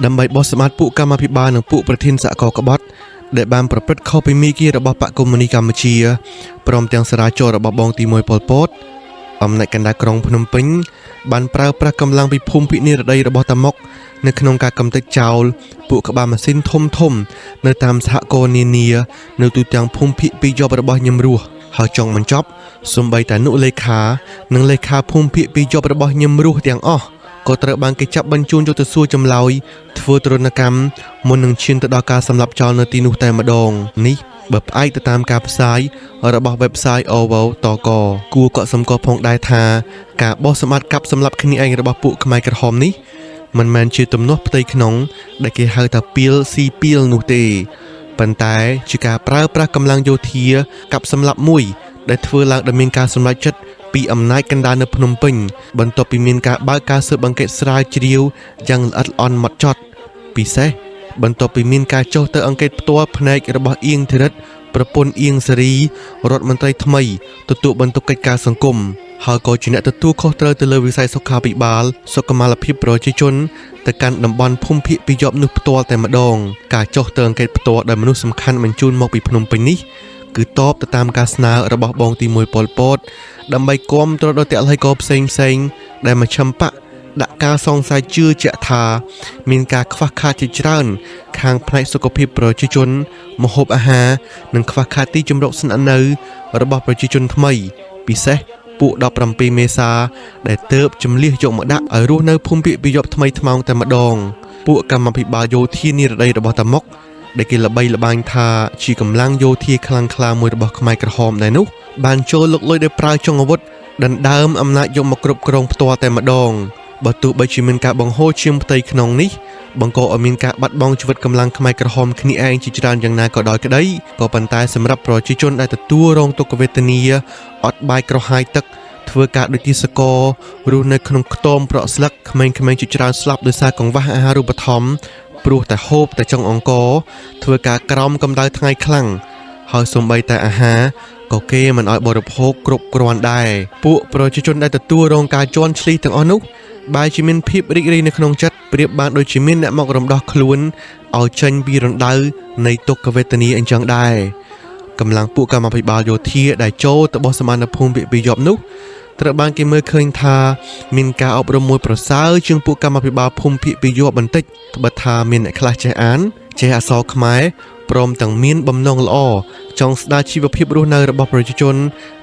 ដើម្បីបោះសម្អាតពួកកម្មាភិបាលនិងពួកប្រធានសហគមន៍ក្បត់ដែលបានប្រព្រឹត្តខុសពីមីគីរបស់បកកុម្មុយនីសកម្ពុជាព្រមទាំងសារាចររបស់បងទី1ប៉ុលពតអំណាចកណ្ដាលក្រុងភ្នំពេញបានប្រើប្រាស់កម្លាំងពីភូមិភាគនិរតីរបស់តាម៉ុកនៅក្នុងការកំទេចចោលពួកក្បាលម៉ាស៊ីនធំនៅតាមសហគមន៍នានានៅទូទាំងភូមិភាគពីរយប់របស់ញឹមរស់ហើយចុងបញ្ចប់សូម្បីតែនុលេខានិងលេខាភូមិភាគពីរយប់របស់ញឹមរស់ទាំងអស់ក៏ត្រូវបានគេចាប់បញ្ជូនយកទៅសួរចម្លើយធ្វើទរណកម្មមុននឹងឈានទៅដល់ការសម្លាប់ចោលនៅទីនោះតែម្ដងនេះបើផ្អែកទៅតាមការផ្សាយរបស់ website OVO តកគួរកត់សម្គាល់ផងដែរថាការបោះសម្អាតកាប់សម្លាប់គ្នាឯងរបស់ពួកខ្មែរក្រហមនេះមិនមែនជាទំនាស់ផ្ទៃក្នុងដែលគេហៅថាពីលស៊ីពីលនោះទេប៉ុន្តែជាការប្រើប្រាស់កម្លាំងយោធាកាប់សម្លាប់មួយដែលធ្វើឡើងដោយមានការសម្រេចចិត្តពីអំណាចកណ្ដាលនៅភ្នំពេញបន្ទាប់ពីមានការបើកការស៊ើបអង្កេតស្រាវជ្រាវយ៉ាងល្អិតល្អន់ហ្មត់ចត់ពិសេសបន្ទាប់ពីមានការចុះទៅអង្កេតផ្ទាល់ផ្នែករបស់អៀងធីរិតប្រពន្ធអៀងសេរីរដ្ឋមន្ត្រីថ្មីទទួលបន្ទុកកិច្ចការសង្គមហើយក៏ជាអ្នកទទួលខុសត្រូវទៅលើវិស័យសុខាភិបាលសុខុមាលភាពប្រជាជនទៅកាន់តំបន់ភូមិភាគពីរយប់នោះផ្ទាល់តែម្ដងការចុះទៅអង្កេតផ្ទាល់ដោយមនុស្សសំខាន់បញ្ជូនមកពីភ្នំពេញនេះគឺតបទៅតាមការស្នើរបស់បងទី1ប៉ុលពតដើម្បីគាំទ្រដល់តឡៃកោផ្សេងដែលមជ្ឈិមបកដាក់ការសង្ស័យជឿជាក់ថាមានការខ្វះខាតជាច្រើនខាងផ្នែកសុខភាពប្រជាជនម្ហូបអាហារនិងខ្វះខាតទីជម្រកស្នាក់នៅរបស់ប្រជាជនថ្មីពិសេសពួក17មេសាដែលទៅជំលះយកមកដាក់ឲ្យរស់នៅភូមិភាគពីរយប់ថ្មីថ្មោងតែម្ដងពួកកម្មាភិបាលយោធានិរតីរបស់តាម៉ុកដែលគេល្បីល្បាញថាជាកម្លាំងយោធាខ្លាំងក្លាមួយរបស់ខ្មែរក្រហមដែរនោះបានចូលលុកលុយដោយប្រើចុងអាវុធដណ្ដើមអំណាចយកមកគ្រប់គ្រងផ្ទាល់តែម្ដងបើទោះបីជាមានការបង្ហូរឈាមផ្ទៃក្នុងនេះបង្កឲ្យមានការបាត់បង់ជីវិតកម្លាំងខ្មែរក្រហមគ្នាឯងជាច្រើនយ៉ាងណាក៏ដោយក្តីក៏ប៉ុន្តែសម្រាប់ប្រជាជនដែលទទួលរងទុក្ខវេទនាអត់បាយក្រហាយទឹកធ្វើការដូចជាសករស់នៅក្នុងខ្ទមប្រក់ស្លឹកក្មេងៗជាច្រើនស្លាប់ដោយសារកង្វះអាហារូបត្ថម្ភព្រោះតែហូបតែចុងអង្គធ្វើការក្រោមកម្ដៅថ្ងៃខ្លាំងហើយសូម្បីតែអាហារក៏គេមិនឲ្យបរិភោគគ្រប់គ្រាន់ដែរពួកប្រជាជនដែលទទួលរងការជន់ឈ្លីទាំងអស់នោះបែរជាមានភាពរីករាយនៅក្នុងចិត្តប្រៀបបានដូចជាមានអ្នកមករំដោះខ្លួនឲ្យចេញពីរណ្ដៅនៃទុក្ខវេទនាអញ្ចឹងដែរកម្លាំងពួកកម្មាភិបាលយោធាដែលចូលទៅបោះសម្អាតនៅភូមិភាគពីរយប់នោះត្រូវបានគេមើលឃើញថាមានការអប់រំមួយប្រសើរជាងពួកកម្មាភិបាលភូមិភាគពីរយប់បន្តិចត្បិតថាមានអ្នកខ្លះចេះអានចេះអក្សរខ្មែរព្រមទាំងមានបំណងល្អចង់ស្ដារជីវភាពរស់នៅរបស់ប្រជាជន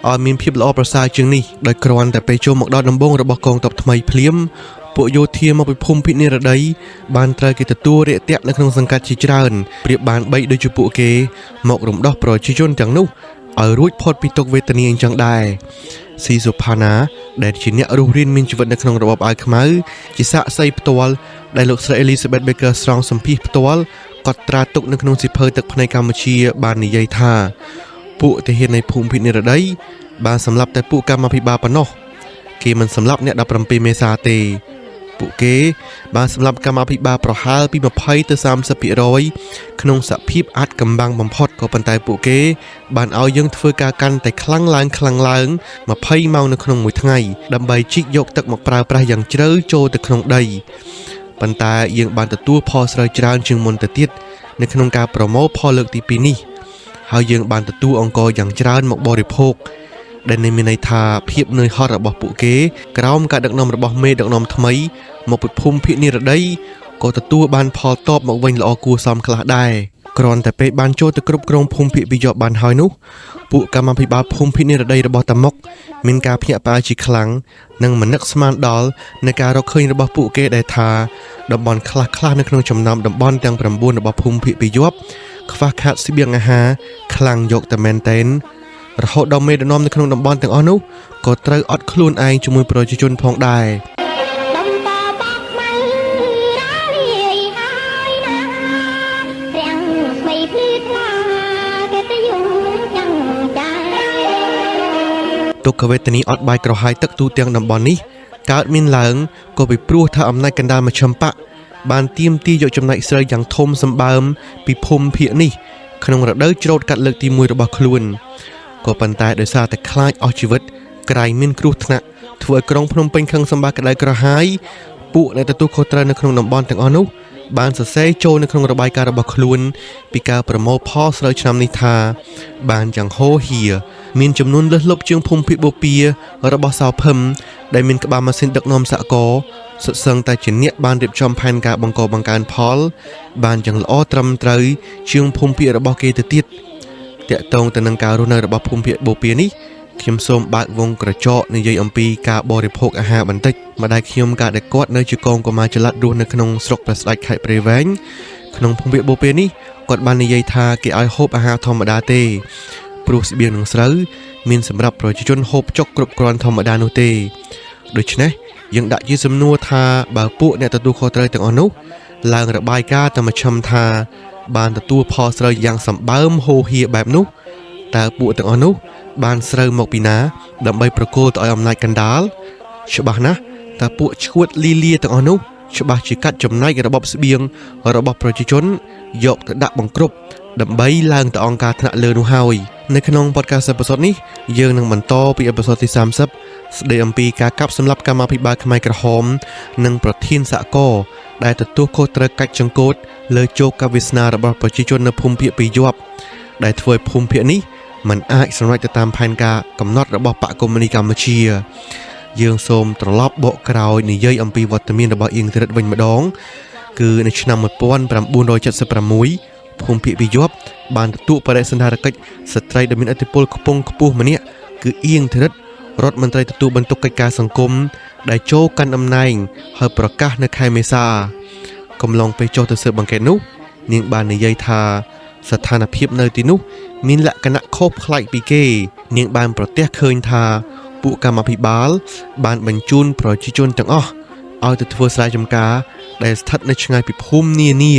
ឲ្យមានភាពល្អប្រសើរជាងនេះដោយគ្រាន់តែពេលចូលមកដល់ដំបូងរបស់កងទ័ពថ្មីភ្លាមពួកយោធាមកពីភូមិភាគនិរតីបានត្រូវគេទទួលរាកទាក់នៅក្នុងសង្កាត់ជាច្រើនប្រៀបបានបីដូចជាពួកគេមករំដោះប្រជាជនទាំងនោះឲ្យរួចផុតពីទុក្ខវេទនាអញ្ចឹងដែរស៊ីសុផាណាដែលជាអ្នករស់រានមានជីវិតនៅក្នុងរបបអាវខ្មៅជាសាក្សីផ្ទាល់ដែលលោកស្រី Elizabeth Baker Strong សម្ភាសផ្ទាល់កត់ត្រាទុកនៅក្នុងសៀវភៅទឹកភ្នែកកម្ពុជាបាននិយាយថាពួកទាហាននៃភូមិភាគនិរតីបានសម្លាប់តែពួកកម្មាភិបាលប៉ុណ្ណោះគេមិនសម្លាប់អ្នក17មេសាទេពួកគេបានសម្លាប់កម្មាភិបាលប្រហែលពី20ទៅ30% ក្នុងសភាពអាចកំបាំងបំផុតក៏ប៉ុន្តែពួកគេបានឲ្យយើងធ្វើការកាន់តែខ្លាំងឡើង20ម៉ោងនៅក្នុងមួយថ្ងៃដើម្បីជីកយកទឹកមកប្រើប្រាស់យ៉ាងជ្រៅចូលទៅក្នុងដីប៉ុន្តែយើងបានទទួលផលស្រូវច្រើនជាងមុនទៅទៀតនៅក្នុងការប្រមូលផលលើកទី2នេះហើយយើងបានទទួលអង្ករយ៉ាងច្រើនមកបរិភោគដែលមានន័យថាភាពនឿយហត់របស់ពួកគេក្រោមការដឹកនាំរបស់មេដឹកនាំថ្មីមកពីភូមិភាគនិរតីក៏ទទួលបានផលតបមកវិញល្អគួរសមខ្លះដែរគ្រាន់តែពេលបានចូលទៅគ្រប់គ្រងភូមិភាគពីរយប់បានហើយនោះពួកកម្មាភិបាលភូមិភាគនិរតីរបស់តាម៉ុកមានការភ្ញាក់ផ្អើលជាខ្លាំងនិងមិននឹកស្មានដល់នៃការរកឃើញរបស់ពួកគេដែលថាតំបន់ខ្លះនៅក្នុងចំណោមតំបន់ទាំង9របស់ភូមិភាគពីរយប់ខ្វះខាតស្បៀងអាហារខ្លាំងយកតែមែនទែនរហូតដល់មេដឹកនាំនៅក្នុងតំបន់ទាំងអស់នោះក៏ត្រូវអត់ខ្លួនឯងជាមួយប្រជាជនផងដែរទុក្ខវេទនាអត់បាយក្រហាយទឹកទូទាំងតំបន់នេះកើតមានឡើងក៏ពីព្រោះថាអំណាចកណ្ដាលមជ្ឈិមបកបានទាមទារយកចំណែកស្រូវយ៉ាងធំសម្បើមពីភូមិភាគនេះក្នុងរដូវច្រូតកាត់លើកទី1របស់ខ្លួនក៏ប៉ុន្តែដោយសារតែខ្លាចអស់ជីវិតក្រែងមានគ្រោះថ្នាក់ធ្វើឲ្យក្រុងភ្នំពេញខឹងសម្បារក្តៅក្រហាយពួកអ្នកទទួលខុសត្រូវនៅក្នុងតំបន់ទាំងអស់នោះ បានសរសេរចូលនៅក្នុងរបាយការណ៍របស់ខ្លួនពីការប្រមូលផលស្រូវឆ្នាំនេះថាបានយ៉ាងហូរហៀមានចំនួនលើសលប់ជាងភូមិភាគបូព៌ារបស់សៅភឹមដែលមានក្បាលម៉ាស៊ីនដឹកនាំសហករណ៍សុទ្ធសឹងតែជាអ្នកបានរៀបចំផែនការបង្កបង្កើនផលបានយ៉ាងល្អត្រឹមត្រូវជាងភូមិភាគរបស់គេទៅទៀតតាក់ទងទៅនឹងការរស់នៅរបស់ភូមិភាគបូព៌ានេះខ្ញុំសូមបើកវងក្រចកនិយាយអំពីការបរិភោគអាហារបន្តិចម្ដាយខ្ញុំកាលដែលគាត់នៅជាកូនកុមារចល័តរស់នៅក្នុងស្រុកព្រះស្ដេចខេត្តព្រៃវែងក្នុងភូមិភាគបូព៌ានេះគាត់បាននិយាយថាគេឲ្យហូបអាហារធម្មតាទេព្រោះស្បៀងនឹងស្រូវមានសម្រាប់ប្រជាជនហូបចុកគ្រប់គ្រាន់ធម្មតានោះទេដូច្នេះយើងដាក់ជាសំណួរថាបើពួកអ្នកទទួលខុសត្រូវទាំងអស់នោះឡើងរបាយការណ៍តែមួយឈឹមថាបានទទួលផលស្រូវយ៉ាងសម្បើមហូរហៀបែបនោះតើពួកទាំងអស់នោះបានស្រូវមកពីណាដើម្បីប្រគល់ទៅឲ្យអំណាចកណ្ដាលច្បាស់ណាស់តើពួកឈួតលីលាទាំងអស់នោះច្បាស់ជាកាត់ចំណែករបបស្បៀងរបស់ប្រជាជនយកទៅដាក់បង្ក្រប់ដើម្បីឡើងទៅអង្គការថ្នាក់លើនោះហើយនៅក្នុង podcast អេពីសូតនេះយើងនឹងបន្តពីអេពីសូតទី30ស្ដីអំពីការកាប់សម្លាប់កម្មាភិបាលខ្មែរក្រហមនិងប្រធានសហករណ៍ដែលទទួលខុសត្រូវកាច់ចង្កូតលើជោគវាសនារបស់ប្រជាជននៅភូមិភាគពីរយប់ដែលធ្វើឲ្យភូមិភាគនេះมันអាចសម្រេចទៅតាមផែនការកំណត់របស់បកកុម្មុយនីកម្ពុជាយើងសូមត្រឡប់បកក្រោយនិយាយអំពីវត្តមានរបស់អៀង ធីរិតវិញម្ដងគឺនៅឆ្នាំ1976ភូមិភាគពីរយប់បានទទួលបដិសណ្ឋារកិច្ចស្ត្រីដែលមានឥទ្ធិពលខ្ពង់ខ្ពស់ម្នាក់គឺអៀង ធីរិតរដ្ឋមន្ត្រីទទួលបន្ទុកកិច្ចការសង្គមដែលចូលកាន់តំណែងហើយប្រកាសនៅខែមេសាកំឡុងពេលចុះទៅស៊ើបអង្កេតនោះនាងបាននិយាយថាស្ថានភាពនៅទីនោះមានលក្ខណៈខុសប្លែកពីគេនាងបានប្រទះឃើញថាពួកកម្មាភិបាលបានបញ្ជូនប្រជាជនទាំងអស់ឲ្យទៅធ្វើស្រែចម្ការដែលស្ថិតនៅឆ្ងាយពីភូមិនានា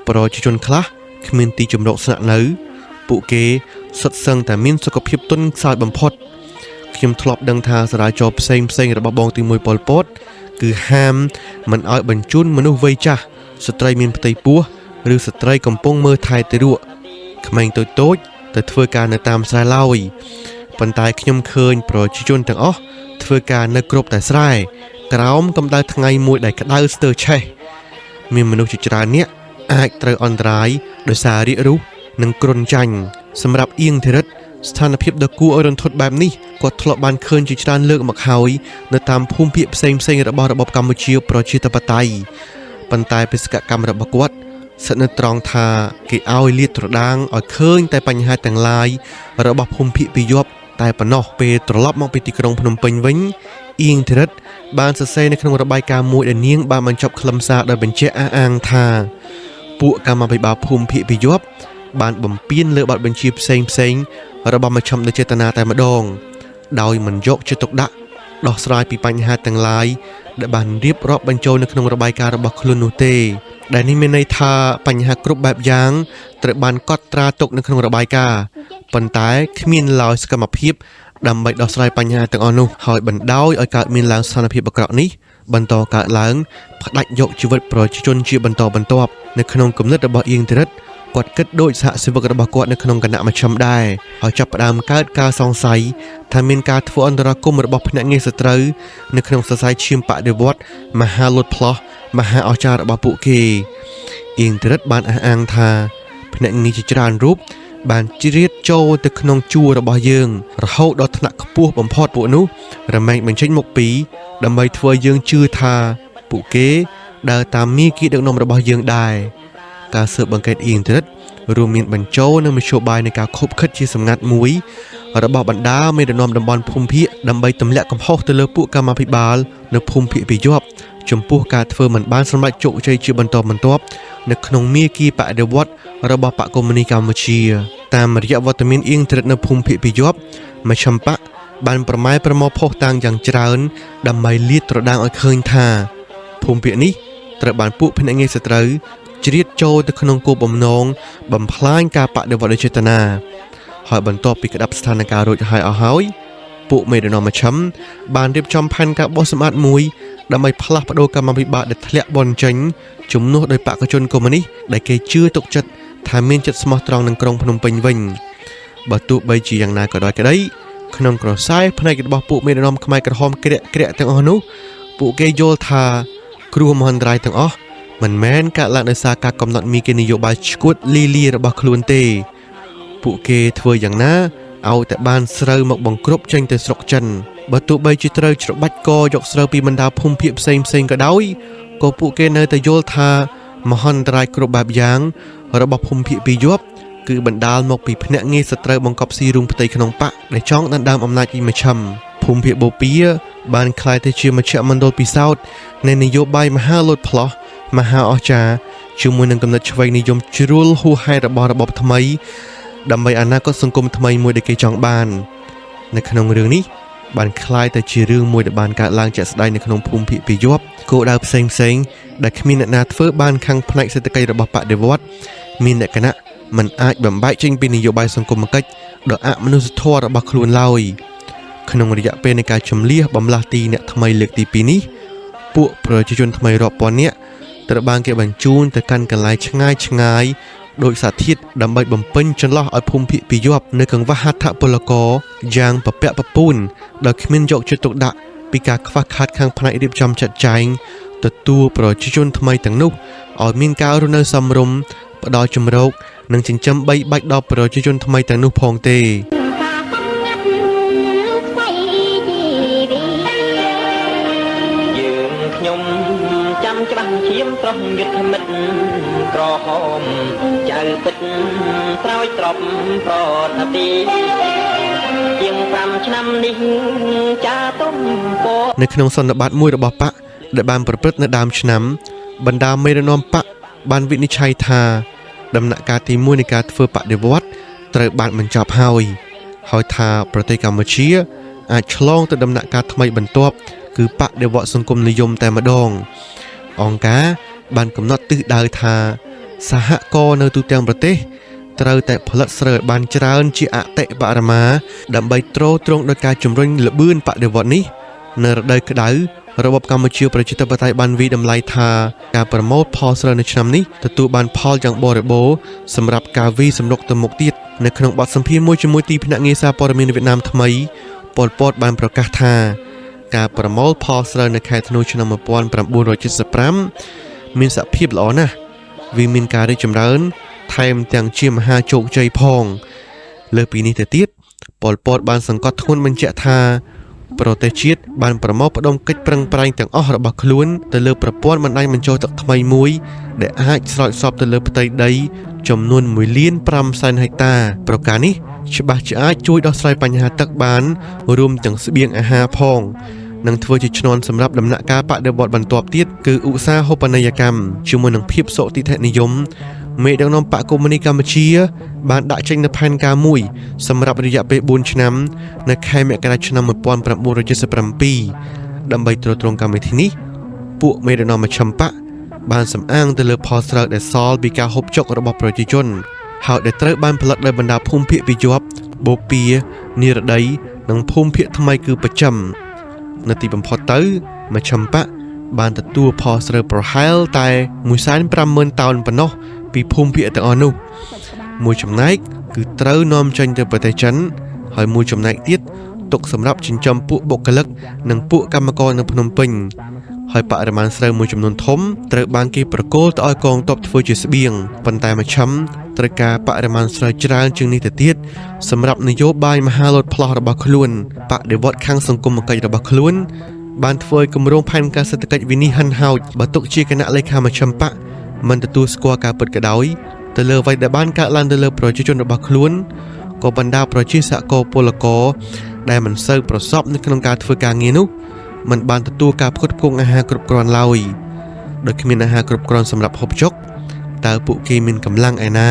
ប្រជាជនខ្លះគ្មានទីជម្រកស្នាក់នៅពួកគេសុទ្ធសឹងតែមានសុខភាពទន់ខ្សោយបំផុតខ្ញុំធ្លាប់ដឹងថាសាលាចរផ្សេងរបស់បងទី1ប៉ុលពតគឺហាមមិនឲ្យបញ្ជូនមនុស្សវ័យចាស់ស្ត្រីមានផ្ទៃពោះឬស្ត្រីកំពុងមើលថែទារកក្មេងតូចទៅធ្វើការនៅតាមស្រែឡើយប៉ុន្តែខ្ញុំឃើញប្រជាជនទាំងអស់ធ្វើការនៅគ្រប់តែស្រែក្រោមកម្ដៅថ្ងៃមួយដែលក្តៅស្ទើរឆេះមានមនុស្សជាច្រើននាក់អាចត្រូវអន្តរាយដោយសាររាគរូសនិងគ្រុនចាញ់សម្រាប់អៀង ធីរិតស្ថានភាពដ៏គួរឲ្យរន្ធត់បែបនេះគាត់ធ្លាប់បានឃើញជាច្រើនលើកមកហើយនៅតាមភូមិភាគផ្សេងរបស់របបកម្ពុជាប្រជាធិបតេយ្យប៉ុន្តែបេសកកម្មរបស់គាត់ស្ថិតនៅត្រង់ថាគេឲ្យលាតត្រដាងឲ្យឃើញតែបញ្ហាទាំងឡាយរបស់ភូមិភាគពីរយប់តែប៉ុណ្ណោះពេលត្រឡប់មកពីទីក្រុងភ្នំពេញវិញអៀង ធីរិតបានសរសេរនៅក្នុងរបាយការណ៍មួយដែលនាងបានបញ្ចប់ខ្លឹមសារដោយបញ្ជាក់អះអាងថាពួកកម្មាភិបាលភូមិភាគពីរយប់បានបំពានលើបទបញ្ជាផ្សេងរបស់មជ្ឈមណ្ឌលចេតនាតែម្ដងដោយមិនយកចិត្តទុកដាក់ដោះស្រាយពីបញ្ហាទាំងឡាយដែលបានរៀបរាប់បញ្ចូលនៅក្នុងរបាយការណ៍របស់ខ្លួននោះទេដែលនេះមានន័យថាបញ្ហាគ្រប់បែបយ៉ាងត្រូវបានកត់ត្រាទុកនៅក្នុងរបាយការណ៍ប៉ុន្តែគ្មានឡើយសកម្មភាពដើម្បីដោះស្រាយបញ្ហាទាំងអស់នោះហើយបណ្ដោយឲ្យកើតមានឡើងស្ថានភាពអាក្រក់នេះបន្តកើតឡើងផ្ដាច់យកជីវិតប្រជាជនជាបន្តបន្ទាប់នៅក្នុងគំនិតរបស់អៀង ធីរិតគាត់គិតដូចសហសេវករបស់គាត់នៅក្នុងគណៈមជ្ឈិមដែរហើយចាប់ផ្ដើមកើតការសង្ស័យថាមានការធ្វើអន្តរាគមន៍របស់ភ្នាក់ងារសត្រូវនៅក្នុងសរសៃឈាមបដិវត្តមហាលុតផ្លោះមហាអស្ចារ្យរបស់ពួកគេអៀង ធីរិតបានអះអាងថាភ្នាក់ងារជាច្រើនរូបបានជ្រៀតចូលទៅក្នុងជួររបស់យើងរហូតដល់ថ្នាក់ខ្ពស់បំផុតពួកនោះរមែងបញ្ចេញមុខពីដើម្បីធ្វើយើងជឿថាពួកគេដើរតាមមាគ៌ាដឹកនាំរបស់យើងដែរការស៊ើបអង្កេតអៀង ធីរិតរួមមានបញ្ចូលនៅមធ្យោបាយនៃការខົບខិតជាសម្ងាត់មួយរបស់បណ្ដាមេដឹកនាំតំបន់ភូមិភាគដើម្បីទម្លាក់កំហុសទៅលើពួកកម្មាភិបាលនៅភូមិភាគពីរយប់ចំពោះការធ្វើមិនបានសម្រេចជោគជ័យជាបន្តបន្ទាប់នៅក្នុងមាគ៌ាបដិវត្តរបស់បកកុម្មុយនីកម្ពុជាតាមរយៈវត្តមានអៀង ធីរិតនៅភូមិភាគពីរយប់មជ្ឈិមបកបានប្រម៉ែប្រមោលផុសតាងយ៉ាងច្រើនដើម្បីលាតត្រដាងឲ្យឃើញថាភូមិភាគនេះត្រូវបានពួកភ្នាក់ងារសត្រូវជ្រៀតចូលទៅក្នុងគោលបំណងបំផ្លាញការបដិវត្តដោយចេតនាហើយបន្ទាប់ពីក្តាប់ស្ថានភាពរួចហើយពួកមេដឹកនាំមជ្ឈិមបានរៀបចំផែនការបោះសម្អាតមួយដើម្បីផ្លាស់ប្ដូរកម្មាភិបាលដែលធ្លាក់បនចេញជំនួសដោយបកជនកុម្មុយនីសដែលគេជឿទុកចិត្តថាមានចិត្តស្មោះត្រង់នឹងក្រុងភ្នំពេញវិញបើទោះបីជាយ៉ាងណាក៏ដោយក្តីក្នុងក្រសែផ្នែករបស់ពួកមេដឹកនាំខ្មែរក្រហមក្រាក់ទាំងអស់នោះពួកគេយល់ថាគ្រោះមហន្តរាយទាំងអស់ មិនមែនការឡើងដោយសារការកំណត់មីគេនយោបាយឈួតលីលារបស់ខ្លួនទេពួកគេធ្វើយ៉ាងណាឲ្យតែបានស្រូវមកបង្គ្រប់ចេញទៅស្រុកចិនបើទោះបីជាត្រូវច្របាច់កយកស្រូវពីបណ្ដាភូមិភាគផ្សេងក៏ដោយក៏ពួកគេនៅតែយល់ថាមហន្តរាយគ្រប់បែបយ៉ាងរបស់ភូមិភាគពីយប់គឺបណ្ដាលមកពីភ្នាក់ងារសត្រូវបង្កប់ស៊ីរូងផ្ទៃក្នុងបកដែលចង់ដណ្ដើមអំណាចពីមជ្ឈិមភូមិភាគបូព៌ាបានក្លាយទៅជាមជ្ឈមណ្ឌលពិសោធន៍នៃនយោបាយមហាលោតផ្លោះមហាអស្ចារ្យជាមួយនឹងគំនិតឆ្វេងនិយមជ្រុលហួសហេតុរបស់របបថ្មីដើម្បីអនាគតសង្គមថ្មីមួយដែលគេចង់បាននៅក្នុងរឿងនេះបានคล้ายទៅជារឿងមួយដែលបានកើតឡើងជាក់ស្ដែងនៅក្នុងភូមិភាគពីយប់គោលដៅផ្សេងដែលគ្មានអ្នកណាធ្វើបានខាងផ្នែកសេដ្ឋកិច្ចរបស់បដិវត្តន៍មានលក្ខណៈមិនអាចបំបែកចេញពីនយោបាយសង្គមគិច្ចដ៏អមនុស្សធម៌របស់ខ្លួនឡើយក្នុងរយៈពេលនៃការជំលះបំលាស់ទីអ្នកថ្មីលើកទី2នេះពួកប្រជាជនថ្មីរាប់ពាន់នាក់ត្រូវបានគេបញ្ជូនទៅកាន់កន្លែងឆ្ងាយដោយសារធាតុដើម្បីបំពេញចន្លោះឲ្យភូមិភាគពីយប់នៅកង្វះហត្ថពលករយ៉ាងពពាក់ពពូនដោយគ្មានយកចិត្តទុកដាក់ពីការខ្វះខាតខាងផ្នែករៀបចំចាត់ចែងទទួលប្រជាជនថ្មីទាំងនោះឲ្យមានការរស់នៅសមរម្យផ្ដល់ជំរកនិងចិញ្ចឹមបីបាច់ដល់ប្រជាជនថ្មីទាំងនោះផងទេខ្ញុំចាំច្បាស់ឈាមប្រុសយុទ្ធមិត្តក្រហមចៅពិតស្រោចត្រប់ប្រតាពីជាង5ឆ្នាំនេះចាទុំពោនៅក្នុងសន្និបាតមួយរបស់បកដែលបានប្រព្រឹត្តនៅដើមឆ្នាំបណ្ដាមេដឹកនាំបកបានវិនិច្ឆ័យថាដំណាក់កាលទី1នៃការធ្វើបដិវត្តន៍ត្រូវបានបញ្ចប់ហើយថាប្រទេសកម្ពុជាអាចឆ្លងទៅដំណាក់កាលថ្មីបន្ទាប់គឺបដិវត្តន៍សង្គមនិយមតែម្ដងអង្គការបានកំណត់ទិសដៅថាសហករណ៍នៅទូទាំងប្រទេសត្រូវតែផលិតស្រូវឲ្យបានច្រើនជាអតិបរមាដើម្បីទ្រទ្រង់ដល់ការជំរុញល្បឿនបដិវត្តន៍នេះនៅរដូវក្តៅរបបកម្ពុជាប្រជាធិបតេយ្យបានវិតម្លៃថាការប្រមូលផលស្រូវនៅឆ្នាំនេះទទួលបានផលយ៉ាងបរិបូរណ៍សម្រាប់ការវិសម្រុកទៅមុខទៀតនៅក្នុងបទសម្ភាសន៍មួយជាមួយទីភ្នាក់ងារសារព័ត៌មានវៀតណាមថ្មីប៉ុល ពតបានប្រកាសថាការប្រមូលផលស្រូវនៅខែធ្នូឆ្នាំ1975មានសភាពល្អណាស់វាមានការរីកចម្រើនថែមទាំងជាមហាជោគជ័យផងលើពីនេះទៅទៀតប៉ុល ពតបានសង្កត់ធ្ងន់បញ្ជាក់ថាប្រទេសជាតិបានប្រមូលផ្ដុំកិច្ចប្រឹងប្រែងទាំងអស់របស់ខ្លួនទៅលើប្រព័ន្ធបណ្ដាញបញ្ចូលទឹកថ្មីមួយដែលអាចស្រោចស្រពទៅលើផ្ទៃដីចំនួន 1.5 លានហិកតាប្រការនេះច្បាស់ជាអាចជួយដោះស្រាយបញ្ហាទឹកបានរួមទាំងស្បៀងអាហារផងនិងធ្វើជាឈ្នន់សម្រាប់ដំណាក់កាលបដិវត្តន៍បន្ទាប់ទៀតគឺឧស្សាហូបនីយកម្មជាមួយនឹងភាពសុតិធិនិយមមេដឹកនាំបកកុម្មុយនីសកម្ពុជាបានដាក់ចេញនូវផែនការមួយសម្រាប់រយៈពេល4ឆ្នាំនៅខែមករាឆ្នាំ1977ដើម្បីទ្រទ្រង់កម្មវិធីនេះពួកមេដឹកនាំមជ្ឈិមបកបានសំអាងទៅលើផលស្រូវដែលសល់ពីការហូបចុករបស់ប្រជាជនហើយដែលត្រូវបានផលិតដោយបណ្ដាភូមិភាគពីយប់បូព៌ានិរដីនិងភូមិភាគថ្មីគឺប្រចាំនៅទីបំផុតទៅមជ្ឈិមបកបានទទួលផលស្រូវប្រហែលតែ 150,000 តោនប៉ុណ្ណោះពីភូមិភាគទាំងអស់នោះមួយចំណែកគឺត្រូវនាំចេញទៅប្រទេសចិនហើយមួយចំណែកទៀតទុកសម្រាប់ចិញ្ចឹមពួកបុគ្គលិកនិងពួកកម្មករនៅភ្នំពេញហើយបរិមាណស្រូវមួយចំនួនធំត្រូវបានគេប្រគល់ទៅឲ្យកងទ័ពធ្វើជាស្បៀងប៉ុន្តែមជ្ឈិមត្រូវការបរិមាណស្រូវច្រើនជាងនេះទៅទៀតសម្រាប់នយោបាយមហាលោតផ្លោះរបស់ខ្លួនបដិវត្តន៍ខាងសង្គមគិច្ចរបស់ខ្លួនបានធ្វើឲ្យគម្រោងផែនការសេដ្ឋកិច្ចវិនិច្ឆ័យហិនហោចបើទុកជាគណៈលេខាមជ្ឈិមបកមិនទទួលស្គាល់ការពិតក៏ដោយទៅលើអ្វីដែលបានកើតឡើងទៅលើប្រជាជនរបស់ខ្លួនក៏បណ្ដាប្រជាសហគមន៍ពលករដែលមិនសូវប្រសពនៅក្នុងការធ្វើការងារនោះមិនបានទទួលការផ្គត់ផ្គង់អាហារគ្រប់គ្រាន់ឡើយដោយគ្មានអាហារគ្រប់គ្រាន់សម្រាប់ហូបចុកតើពួកគេមានកម្លាំងឯណា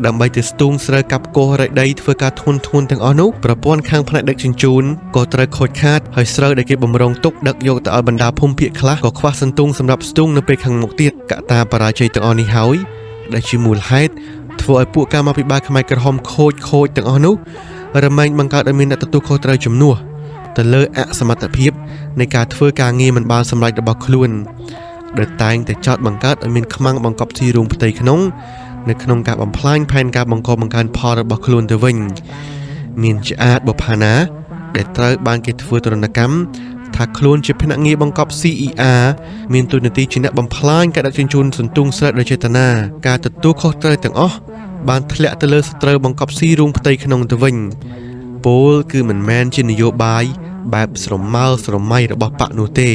ដើម្បីទៅស្ទូងស្រូវកាប់កោសរៃដីធ្វើការធ្ងន់ទាំងអស់នោះប្រព័ន្ធខាងផ្នែកដឹកជញ្ជូនក៏ត្រូវខូចខាតហើយស្រូវដែលគេបំរុងទុកដឹកយកទៅឲ្យបណ្ដាភូមិភាគខ្លះក៏ខ្វះសន្ទូងសម្រាប់ស្ទូងនៅពេលខាងមុខទៀតកត្តាបរាជ័យទាំងអស់នេះហើយដែលជាមូលហេតុធ្វើឲ្យពួកកម្មាភិបាលខ្មែរក្រហមខូចទាំងអស់នោះរមែងបង្កើតឲ្យមានអ្នកទទួលខុសត្រូវជំនួសទៅលើអសមត្ថភាពនៃការធ្វើការងារមិនបានសម្រេចរបស់ខ្លួនដែលតែងតែចោទបង្កើតឲ្យមានខ្មាំងបង្កប់ទីរួមផ្ទៃក្នុងនៅក្នុងការបំផ្លាញផែនការបង្កបង្កើនផលរបស់ខ្លួនទៅវិញមានឆ្អាតបុប្ផាណាដែលត្រូវបានគេធ្វើទរណកម្ម ថាខ្លួនជាភ្នាក់ងារបង្កប់ CER មានតួនាទីជាអ្នកបំផ្លាញការដឹកជញ្ជូនសន្ទង់ស្រែដោយចេតនាការទទួលខុសត្រូវទាំងអស់បានធ្លាក់ទៅលើស្ត្រូវបង្កប់ស៊ីរូងផ្ទៃក្នុងទៅវិញពលគឺមិនមែនជានយោបាយបែបស្រមើស្រមៃរបស់បកនោះទេ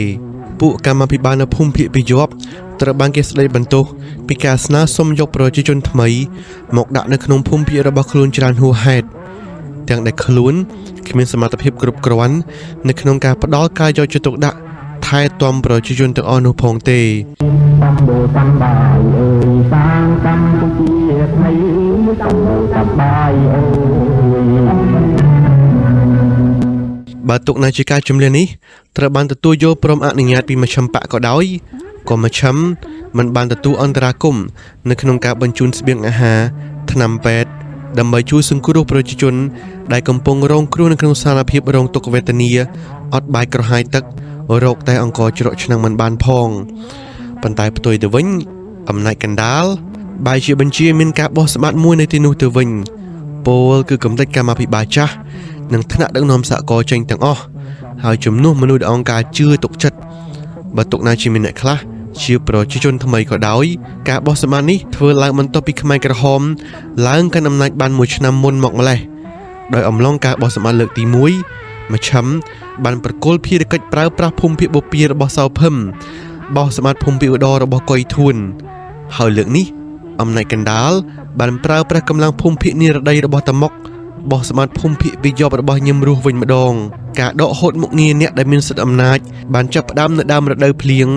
ពួកកម្មាភិបាលនៅភូមិភាគពីយប់ត្រូវបានគេស្ដីបន្ទោសពីការស្នើសុំយកប្រជាជនថ្មីមកដាក់នៅក្នុងភូមិភាគរបស់ខ្លួនច្រើនហួសហេតុទាំងដែលខ្លួនគ្មានសមត្ថភាពគ្រប់គ្រាន់នៅក្នុងការផ្ដល់ការយកចិត្តទុកដាក់ថែទាំប្រជាជនទាំងអស់នោះផងទេតំបូតំបាយអើយសាងកម្ពុជាថ្មីតំបូតំបាយអើយបើទុកនៅជាការជំនឿនេះត្រូវបានទទួលយកព្រមអនុញ្ញាតពីមជ្ឈិមបកក៏ដោយក៏មជ្ឈិមមិនបានទទួលអន្តរាគមន៍នៅក្នុងការបញ្ជូនស្បៀងអាហារថ្នាំពេទ្យដើម្បីជួយសង្គ្រោះប្រជាជនដែលកំពុងរងគ្រោះនៅក្នុងស្ថានភាពរងទុក្ខវេទនាអត់បាយក្រហាយទឹករោគតែអង្គជ្រក់ឆ្នាំងមិនបានផងប៉ុន្តែផ្ទុយទៅវិញអំណាចកណ្ដាលបែរជាបញ្ជាមានការបោះសម្បត្តិមួយនៅទីនោះទៅវិញពលគឺគំនិតកម្មាភិបាលចាស់និងថ្នាក់ដឹកនាំសហគមន៍ចេញទាំងអស់ហើយជំនួសមនុស្សដែលអង្គការជឿទុកចិត្តបើទុកណាជាមានអ្នកខ្លះជាប្រជាជនថ្មីក៏ដោយការបោះសម្បត្តិនេះធ្វើឡើងបន្ទាប់ពីខ្មែរក្រហមឡើងកាន់អំណាចបានមួយឆ្នាំមុនមកម្លេះដោយអំឡុងការបោះសម្បត្តិលើកទី1មជ្ឈិមបានប្រគល់ភារកិច្ចប្រើប្រាស់ភូមិភាគបូព៌ារបស់សៅភឹមបោះសម្បត្តិភូមិភាគឧត្តររបស់កុយធួនហើយលើកនេះអំណាចកណ្ដាលបានប្រើប្រាស់កម្លាំងភូមិភាគនិរដីរបស់តាមុកបោះសម្បត្តិភូមិភាគពីយប់របស់ញឹមរស់វិញម្ដងការដកហូតមុខងារអ្នកដែលមានសិទ្ធិអំណាចបានចាប់ផ្ដើមនៅដើមរដូវភ្លៀង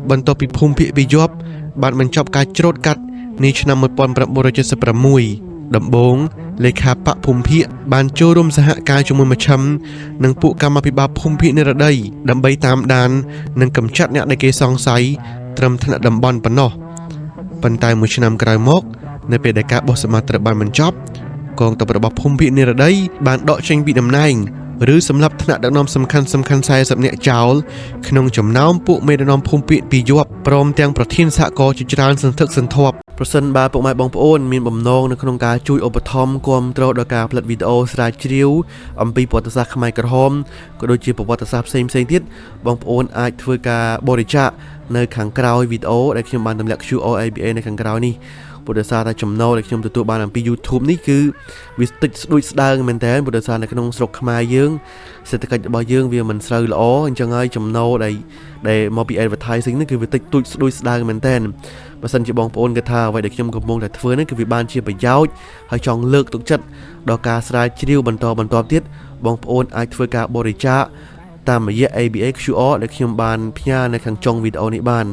បន្ទាប់ពីភូមិភាគពីយប់បានបញ្ចប់ការច្រូតកាត់នាឆ្នាំ1976ដំបូងលេខាបកភូមិភាគបានចូលរួមសហការជាមួយមជ្ឈិមនិងពួកកម្មាភិបាលភូមិភាគនិរដីដើម្បីតាមដាននិងកម្ចាត់អ្នកដែលគេសង្ស័យត្រឹមថ្នាក់តំបន់ប៉ុណ្ណោះប៉ុន្តែមួយឆ្នាំក្រោយមកនៅពេលដែលការបោះសម្បត្តិត្រូវបានបញ្ចប់កងទ័ពរបស់ភូមិភាគនិរដីបានដកចេញពីតំណែងឬសម្រាប់ថ្នាក់ដឹកនាំសំខាន់40នាក់ចោលក្នុងចំណោមពួកមេដឹកនាំភូមិភាគពីយប់ព្រមទាំងប្រធានសហគមន៍ជាច្រើនសន្ធឹកសន្ធាប់ប្រសិនបើពុកម៉ែបងប្អូនមានបំណងនៅក្នុងការជួយឧបត្ថម្ភគាំទ្រដល់ការផលិតវីដេអូស្រាវជ្រាវអំពីប្រវត្តិសាស្ត្រខ្មែរក្រហមក៏ដូចជាប្រវត្តិសាស្ត្រផ្សេងៗទៀតបងប្អូនអាចធ្វើការបរិច្ចាគនៅខាងក្រោយវីដេអូដែលខ្ញុំបានទម្លាក់ QR ABA នៅខាងក្រោយនេះពុទ្ធសាសនាចំណូលដែលខ្ញុំទទួលបានអំពី YouTube នេះគឺវាតិចស្ដួយស្ដើងមែនតើពុទ្ធសាសនានៅក្នុងស្រុកខ្មែរយើងសេដ្ឋកិច្ចរបស់យើងវាមិនស្រូវល្អអញ្ចឹងហើយចំណូលដែលមកពី advertising នេះគឺវាតិចទូចស្ដួយស្ដើងមែនតើបើសិនជាបងប្អូនគិតថាអ្វីដែលខ្ញុំកំពុងតែធ្វើនេះគឺវាបានជាប្រយោជន៍ហើយចង់លើកទឹកចិត្តដល់ការស្រាវជ្រាវបន្តទៀតបងប្អូនអាចធ្វើការបរិច្ចាគតាមរយៈ ABA QR ដែលខ្ញុំបានផ្ញើនៅខាងចុងវីដេអូនេះបាន